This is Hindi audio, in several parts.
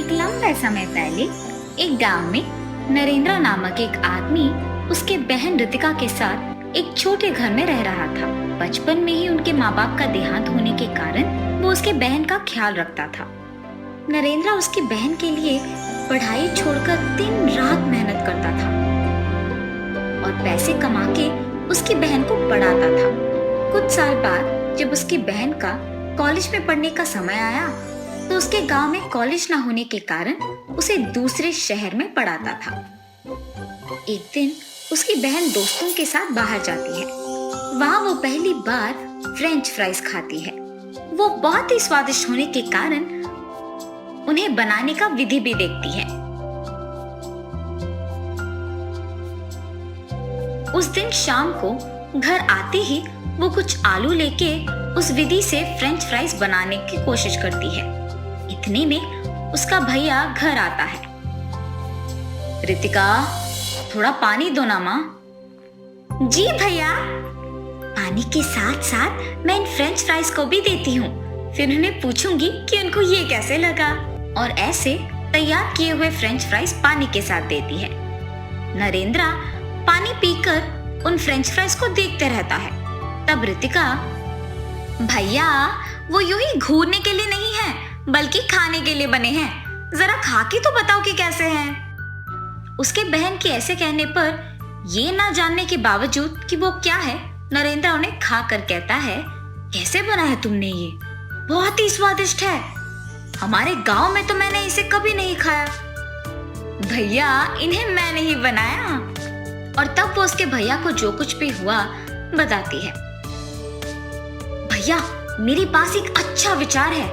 एक लंबे समय पहले एक गांव में नरेंद्र नामक एक आदमी उसके बहन रितिका के साथ एक छोटे घर में रह रहा था। बचपन में ही उनके माँ बाप का देहांत होने के कारण वो उसके बहन का ख्याल रखता था। नरेंद्र उसकी बहन के लिए पढ़ाई छोड़कर दिन रात मेहनत करता था और पैसे कमा के उसकी बहन को पढ़ाता था। कुछ साल बाद जब उसकी बहन का कॉलेज में पढ़ने का समय आया तो उसके गांव में कॉलेज न होने के कारण उसे दूसरे शहर में पढ़ाता था। एक दिन उसकी बहन दोस्तों के साथ बाहर जाती है। वहां वो पहली बार फ्रेंच फ्राइज खाती है। वो बहुत ही स्वादिष्ट होने के कारण उन्हें बनाने का विधि भी देखती है। उस दिन शाम को घर आते ही वो कुछ आलू लेके उस विधि से फ्रेंच फ्राइज बनाने की कोशिश करती है। इतने में उसका भैया घर आता है। रितिका, थोड़ा पानी दो ना माँ। जी भैया। पानी के साथ साथ मैं इन फ्रेंच फ्राइज को भी देती हूँ, फिर उन्हें पूछूंगी कि उनको ये कैसे लगा। और ऐसे तैयार किए हुए फ्रेंच फ्राइज पानी के साथ देती है। नरेंद्र पानी पीकर उन फ्रेंच फ्राइज को देखते रहता है। तब रितिका, भैया वो यूं ही घूरने के लिए नहीं है बल्कि खाने के लिए बने हैं, जरा खा के तो बताओ कि कैसे हैं। उसके बहन के ऐसे कहने पर ये ना जानने के बावजूद कि वो क्या है, नरेंद्र उन्हें खा कर कहता है, कैसे बना है तुमने ये? बहुत ही स्वादिष्ट है। हमारे गांव में तो मैंने इसे कभी नहीं खाया। भैया इन्हें मैंने ही बनाया। और तब वो उसके भैया को जो कुछ भी हुआ बताती है। भैया मेरे पास एक अच्छा विचार है।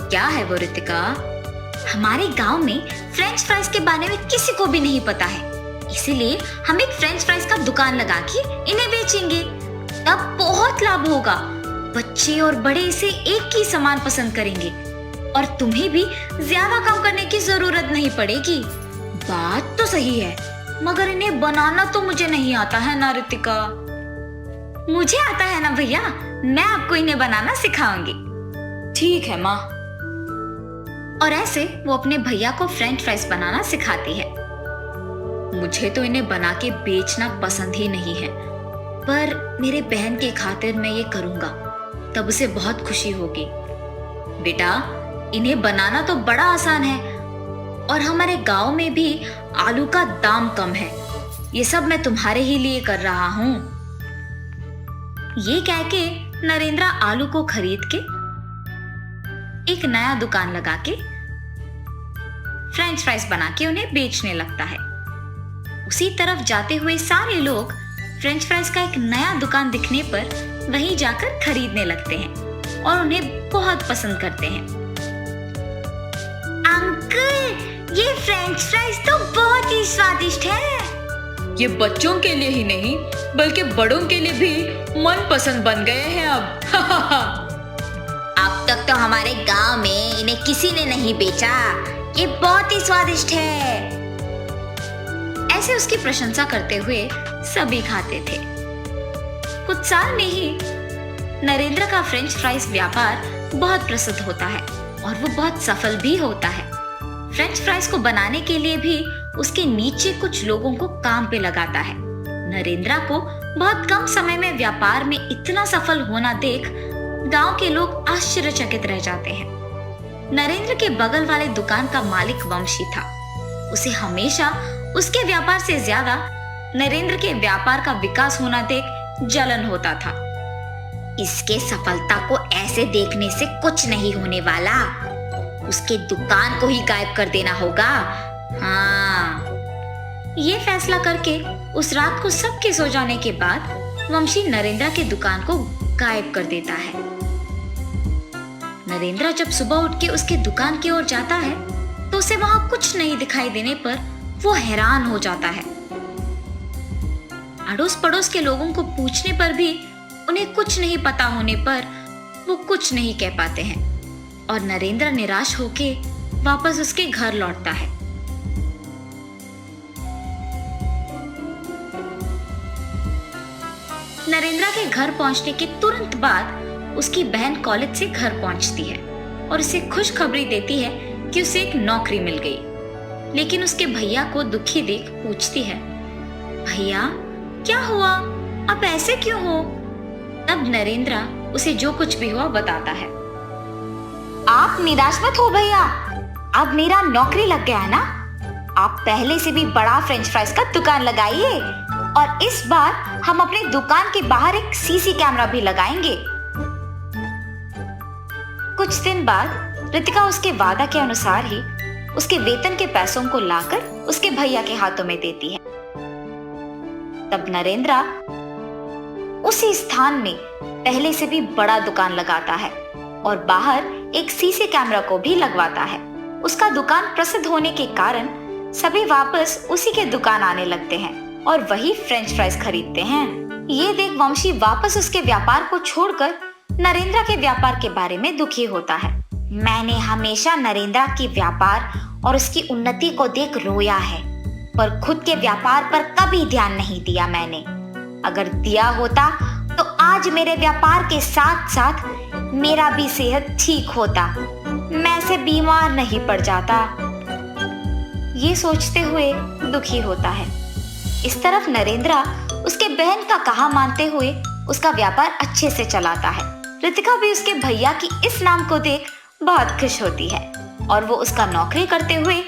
क्या है वो रितिका? हमारे गांव में फ्रेंच फ्राइज के बारे में किसी को भी नहीं पता है, इसीलिए हम एक फ्रेंच फ्राइज का दुकान लगा के इन्हें बेचेंगे। तब बहुत लाभ होगा। बच्चे और बड़े इसे एक ही समान पसंद करेंगे और तुम्हें भी ज्यादा काम करने की जरूरत नहीं पड़ेगी। बात तो सही है, मगर इन्हें बनाना तो मुझे नहीं आता है ना रितिका। मुझे आता है ना भैया, मैं आपको इन्हें बनाना सिखाऊंगी। ठीक है माँ। और ऐसे वो अपने भैया को फ्रेंच फ्राइज बनाना सिखाती है। मुझे तो इन्हें बना के बेचना पसंद ही नहीं है, पर मेरे बहन के खातिर मैं ये करूंगा, तब उसे बहुत खुशी होगी। बेटा इन्हें बनाना तो बड़ा आसान है और हमारे गांव में भी आलू का दाम कम है। ये सब मैं तुम्हारे ही लिए कर रहा हूँ। ये कह के नरेंद्र आलू को खरीद के एक नया दुकान लगा के फ्रेंच फ्राइज बना के उन्हें बेचने लगता है। उसी तरफ जाते हुए सारे लोग फ्रेंच फ्राइज का एक नया दुकान दिखने पर वहीं जाकर खरीदने लगते हैं और उन्हें बहुत पसंद करते हैं। अंकल ये फ्रेंच फ्राइज तो बहुत ही स्वादिष्ट है। ये बच्चों के लिए ही नहीं बल्कि बड़ों के लिए भी मन पसंद बन गए हैं अब। अब तक तो हमारे गांव में इन्हें किसी ने नहीं बेचा। ये बहुत ही स्वादिष्ट है। ऐसे उसकी प्रशंसा करते हुए सभी खाते थे। कुछ साल में ही नरेंद्र का फ्रेंच फ्राइज व्यापार बहुत प्रसिद्ध होता है और वो बहुत सफल भी होता है। फ्रेंच फ्राइज को बनाने के लिए भी उसके नीचे कुछ लोगों को काम पे लगाता है। नरेंद्र को बहुत कम समय में व्यापार में इतना सफल होना देख गांव के लोग आश्चर्यचकित रह जाते हैं। नरेंद्र के बगल वाले दुकान का मालिक वंशी था। उसे हमेशा उसके व्यापार से ज्यादा नरेंद्र के व्यापार का विकास होना देख जलन होता था। इसके सफलता को ऐसे देखने से कुछ नहीं होने वाला। उसके दुकान को ही गायब कर देना होगा। हाँ। ये फैसला करके उस रात को सबके सो जाने के बाद वंशी नरेंद्र के दुकान को गायब कर देता है। नरेंद्र जब सुबह उठ के उसके दुकान की ओर जाता है तो उसे वहां कुछ नहीं दिखाई देने पर वो हैरान हो जाता है। अड़ोस पड़ोस के लोगों को पूछने पर भी उन्हें कुछ नहीं पता होने पर वो कुछ नहीं कह पाते हैं और नरेंद्र निराश होके वापस उसके घर लौटता है। नरेंद्र के घर पहुंचने के तुरंत बाद उसकी बहन कॉलेज से घर पहुंचती है और उसे खुशखबरी देती है कि उसे एक नौकरी मिल गई, लेकिन उसके भैया को दुखी देख पूछती है, भैया क्या हुआ, आप ऐसे क्यों हो? तब नरेंद्र उसे जो कुछ भी हुआ बताता है। आप निराश मत हो भैया, अब मेरा नौकरी लग गया है ना। आप पहले से भी बड़ा फ्रेंच फ्राइज का दुकान लगाइए और इस बार हम अपने दुकान के बाहर एक सीसी कैमरा भी लगाएंगे। कुछ दिन बाद रितिका उसके वादा के अनुसार ही उसके वेतन के पैसों को लाकर उसके भैया के हाथों में देती है। तब नरेंद्र उसी स्थान में पहले से भी बड़ा दुकान लगाता है और बाहर एक सीसी कैमरा को भी लगवाता है। उसका दुकान प्रसिद्ध होने के कारण सभी वापस उसी के दुकान आने लगते हैं और वही फ्रेंच फ्राइज खरीदते हैं। ये देख वंशी वापस उसके व्यापार को छोड़कर नरेंद्र के व्यापार के बारे में दुखी होता है। मैंने हमेशा नरेंद्र के व्यापार और उसकी उन्नति को देख रोया है, पर खुद के व्यापार पर कभी ध्यान नहीं दिया मैंने। अगर दिया होता तो आज मेरे व्यापार के साथ साथ मेरा भी सेहत ठीक होता, मैं ऐसे बीमार नहीं पड़ जाता। ये सोचते हुए दुखी होता है। इस तरफ नरेंद्र उसके बहन का कहा मानते हुए उसका व्यापार अच्छे से चलाता है। रितिका भी उसके भैया की इस नाम को देख बहुत खुश होती है और वो उसका नौकरी करते हुए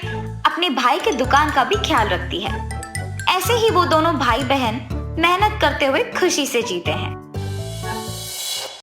अपने भाई के दुकान का भी ख्याल रखती है। ऐसे ही वो दोनों भाई बहन मेहनत करते हुए खुशी से जीते हैं।